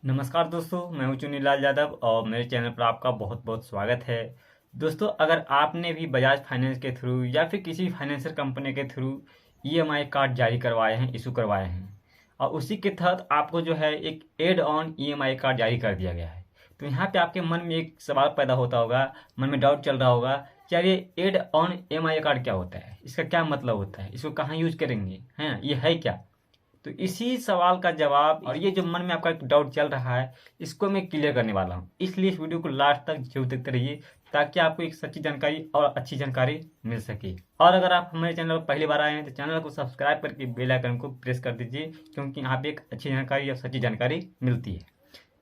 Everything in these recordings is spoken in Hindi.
नमस्कार दोस्तों, मैं हूं चुनीलाल यादव और मेरे चैनल पर आपका बहुत बहुत स्वागत है। दोस्तों, अगर आपने भी बजाज फाइनेंस के थ्रू या फिर किसी फाइनेंशियल कंपनी के थ्रू ईएमआई कार्ड जारी करवाए हैं, इशू करवाए हैं और उसी के तहत आपको जो है एक एड ऑन ईएमआई कार्ड जारी कर दिया गया है, तो यहाँ पे आपके मन में एक सवाल पैदा होता होगा, मन में डाउट चल रहा होगा, यार ये एड ऑन ईएमआई कार्ड क्या होता है, इसका क्या मतलब होता है, इसको कहाँ यूज करेंगे, है ये है क्या। तो इसी सवाल का जवाब और ये जो मन में आपका डाउट चल रहा है, इसको मैं क्लियर करने वाला हूँ। इसलिए इस वीडियो को लास्ट तक जरूर देखते रहिए ताकि आपको एक सच्ची जानकारी और अच्छी जानकारी मिल सके। और अगर आप हमारे चैनल पर पहली बार आए हैं तो चैनल को सब्सक्राइब करके बेल आइकन को प्रेस कर दीजिए, क्योंकि यहाँ पे एक अच्छी जानकारी और सच्ची जानकारी मिलती है।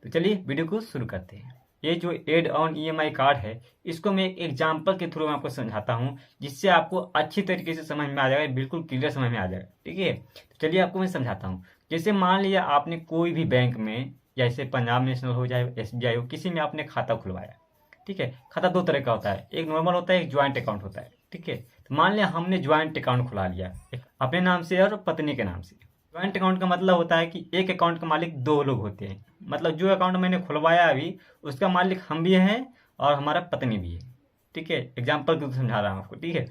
तो चलिए वीडियो को शुरू करते हैं। ये जो एड ऑन ईएमआई कार्ड है, इसको मैं एक एग्जांपल के थ्रू आपको समझाता हूँ, जिससे आपको अच्छी तरीके से समझ में आ जाएगा, बिल्कुल क्लियर समझ में आ जाएगा। ठीक है, तो चलिए आपको मैं समझाता हूँ। जैसे मान लिया आपने कोई भी बैंक में, जैसे पंजाब नेशनल हो चाहे एसबीआई हो, किसी में आपने खाता खुलवाया। ठीक है, खाता दो तरह का होता है, एक नॉर्मल होता है, एक ज्वाइंट अकाउंट होता है। ठीक है, तो मान लिया हमने ज्वाइंट अकाउंट खुला लिया अपने नाम से और पत्नी के नाम से। ज्वाइंट अकाउंट का मतलब होता है कि एक अकाउंट का मालिक दो लोग होते हैं। मतलब जो अकाउंट मैंने खुलवाया अभी, उसका मालिक हम भी हैं और हमारा पत्नी भी है। ठीक है, एग्जाम्पल क्यों समझा रहा हूँ आपको। ठीक है,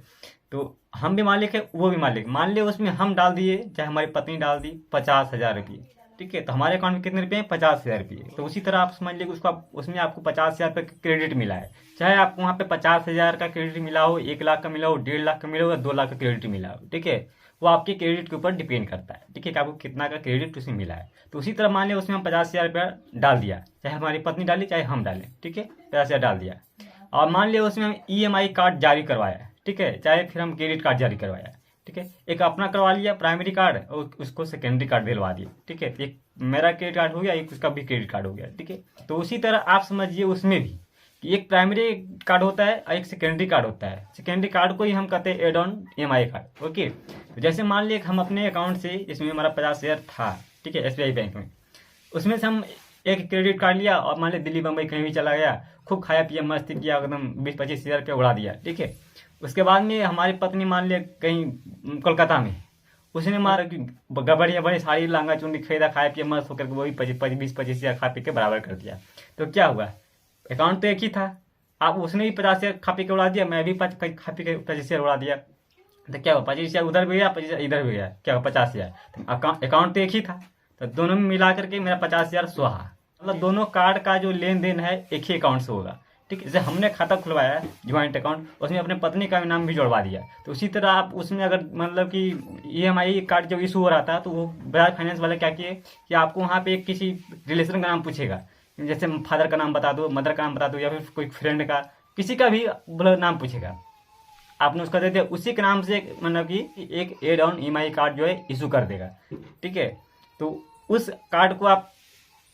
तो हम भी मालिक है, वो भी मालिक। मान लिया उसमें हम डाल दिए, चाहे हमारी पत्नी डाल दी 50,000 रुपये। ठीक है, तो हमारे अकाउंट में कितने रुपये हैं? 50,000 रुपये। तो उसी तरह आप समझ लीजिए उसको उसमें आपको 50,000 रुपये क्रेडिट मिला है। चाहे आपको वहाँ पे 50,000 का क्रेडिट मिला हो, 1 लाख का मिला हो, 1.5 लाख का मिला हो या 2 लाख का क्रेडिट मिला हो। ठीक है, वो आपके क्रेडिट के ऊपर डिपेंड करता है। ठीक है, कि आपको कितना का क्रेडिट उसमें मिला है। तो उसी तरह मान लिया उसमें हम 50,000 रुपया डाल दिया, चाहे हमारी पत्नी डाली चाहे हम डालें। ठीक है, 50,000 डाल दिया और मान लिया उसमें हम ईएमआई कार्ड जारी करवाया। ठीक है, चाहे फिर हम क्रेडिट कार्ड जारी करवाया। ठीक है, एक अपना करवा लिया प्राइमरी कार्ड और उसको सेकेंडरी कार्ड दिलवा दिया। ठीक है, एक मेरा क्रेडिट कार्ड हो गया, एक उसका भी क्रेडिट कार्ड हो गया। ठीक है, तो उसी तरह आप समझिए उसमें भी कि एक प्राइमरी कार्ड होता है और एक सेकेंडरी कार्ड होता है। सेकेंडरी कार्ड को ही हम कहते हैं add on EMI card. Okay, तो जैसे मान लिया हम अपने अकाउंट से, इसमें हमारा 50,000 था। ठीक है, एसबीआई बैंक में, उसमें से हम एक क्रेडिट कार्ड लिया और मान लिया दिल्ली बम्बई कहीं भी चला गया, खूब खाया पिया मस्ती किया, एकदम 20-25 हज़ार रुपया उड़ा दिया। ठीक है, उसके बाद में हमारी पत्नी मान लिया कहीं कोलकाता में, उसने मार बढ़िया बड़ी साड़ी लहंगा चुन्नी खरीदा, खाया पिया मस्त होकर वही 20-25 हज़ार खा पी के बराबर कर दिया। तो क्या हुआ? अकाउंट तो एक ही था। आप उसने भी 50,000 खा पी के उड़ा दिया, मैं भी खा पी के 25,000 उड़ा दिया। तो क्या हुआ? 25,000 उधर भी गया, 25,000 इधर भी गया। क्या हुआ? 50,000। अकाउंट तो एक ही था, तो दोनों में मिला करके मेरा 50,000 सुहा। मतलब दोनों कार्ड का जो लेन देन है एक ही अकाउंट से होगा। ठीक है, जैसे हमने खाता खुलवाया ज्वाइंट अकाउंट, उसमें अपने पत्नी का भी नाम भी जुड़वा दिया। तो उसी तरह आप उसमें अगर मतलब कि ईएमआई कार्ड जब इशू हो रहा था, तो वो बजाज फाइनेंस वाले क्या किए कि आपको वहाँ पे किसी रिलेशन का नाम पूछेगा, जैसे फादर का नाम बता दो, मदर का नाम बता दो, या फिर कोई फ्रेंड का, किसी का भी मतलब नाम पूछेगा। आपने उसका दे दिया, उसी के नाम से मतलब कि एक एड ऑन ईएमआई कार्ड जो है इशू कर देगा। ठीक है, तो उस कार्ड को आप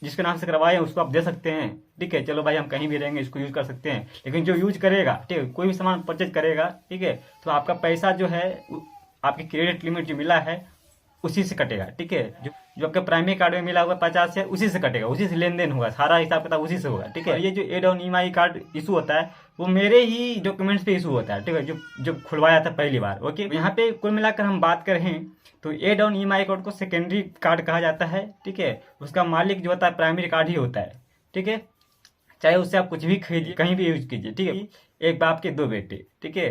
जिसके नाम से करवाए हैं उसको आप दे सकते हैं। ठीक है, चलो भाई हम कहीं भी रहेंगे, इसको यूज कर सकते हैं। लेकिन जो यूज करेगा, ठीक है, कोई भी सामान परचेज करेगा, ठीक है, तो आपका पैसा जो है आपकी क्रेडिट लिमिट जो मिला है उसी से कटेगा। ठीक है, जो जो आपके प्राइमरी कार्ड में मिला हुआ 50 है उसी से कटेगा, उसी से लेन देन होगा, सारा हिसाब किताब उसी से होगा। ठीक है, ये जो add on EMI card issue होता है वो मेरे ही डॉक्यूमेंट्स पे इशू होता है। ठीक है, जो जो खुलवाया था पहली बार। ओके, यहाँ पे कुल मिलाकर हम बात करें तो एड ऑन ईएमआई कार्ड को सेकेंडरी कार्ड कहा जाता है। ठीक है, उसका मालिक जो होता है प्राइमरी कार्ड ही होता है। ठीक है, चाहे उससे आप कुछ भी खरीदिए, कहीं भी यूज कीजिए। ठीक है, एक बाप के दो बेटे, ठीक है,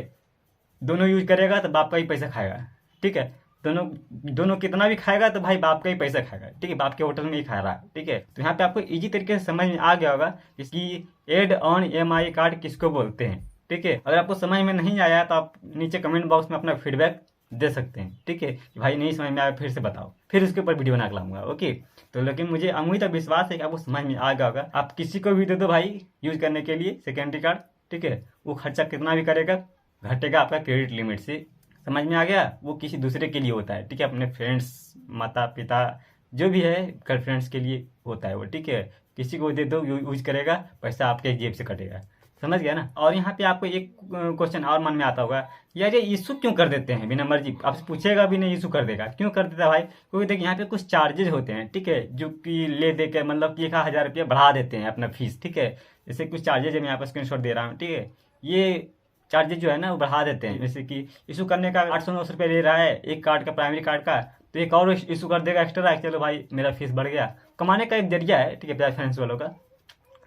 दोनों यूज करेगा तो बाप का ही पैसा खाएगा। ठीक है, दोनों दोनों कितना भी खाएगा तो भाई बाप का ही पैसा खाएगा। ठीक है, बाप के होटल में ही खा रहा है। ठीक है, तो यहाँ पे आपको इजी तरीके से समझ में आ गया होगा इसकी एड ऑन ईएमआई कार्ड किसको बोलते हैं। ठीक है, अगर आपको समझ में नहीं आया तो आप नीचे कमेंट बॉक्स में अपना फीडबैक दे सकते हैं। ठीक है, कि भाई नहीं समझ में आया फिर से बताओ, फिर उसके ऊपर वीडियो बना के लाऊंगा। ओके, तो लेकिन मुझे उम्मीद और विश्वास है कि आपको समझ में आ गया होगा। आप किसी को भी दे दो भाई यूज करने के लिए सेकेंडरी कार्ड, ठीक है, वो खर्चा कितना भी करेगा घटेगा आपका क्रेडिट लिमिट से। समझ में आ गया? वो किसी दूसरे के लिए होता है। ठीक है, अपने फ्रेंड्स, माता पिता, जो भी है, गर्लफ्रेंड्स के लिए होता है वो। ठीक है, किसी को दे दो, यूज करेगा, पैसा आपके जेब से कटेगा। समझ गया ना? और यहाँ पे आपको एक क्वेश्चन और मन में आता होगा, यार ये इशू क्यों कर देते हैं बिना मर्जी? आपसे पूछेगा भी नहीं, इशू कर देगा। क्यों कर देता है भाई? क्योंकि देखिए यहाँ पे कुछ चार्जेज होते हैं। ठीक है, जो कि ले दे के मतलब कि 1,000 रुपया बढ़ा देते हैं अपना फीस। ठीक है, जैसे कुछ चार्जेज है, मैं यहाँ पर स्क्रीनशॉट दे रहा हूँ। ठीक है, ये चार्जेज जो है ना वो बढ़ा देते हैं। जैसे कि इशू करने का 800-900 रुपये ले रहा है एक कार्ड का, प्राइमरी कार्ड का, तो एक और इशू कर देगा एक्स्ट्रा। चलो भाई मेरा फीस बढ़ गया, कमाने का एक जरिया है, ठीक है, बजाज फाइनेंस वालों का।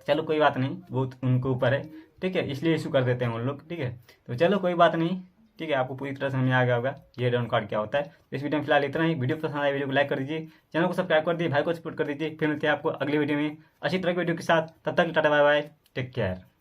चलो कोई बात नहीं, वो उनके ऊपर है, ठीक है, इसलिए इशू कर देते हैं उन लोग, ठीक है। तो चलो कोई बात नहीं, ठीक है, आपको पूरी तरह समझ में आ गया होगा ये डाउन कार्ड क्या होता है। इस वीडियो में फिलहाल इतना ही। वीडियो पसंद आया वीडियो को लाइक कर दीजिए, चैनल को सब्सक्राइब कर दीजिए, भाई को सपोर्ट कर दीजिए। फिर मिलते हैं आपको अगली वीडियो में अच्छी तरह की वीडियो के साथ। तब तक tata bye bye, take care.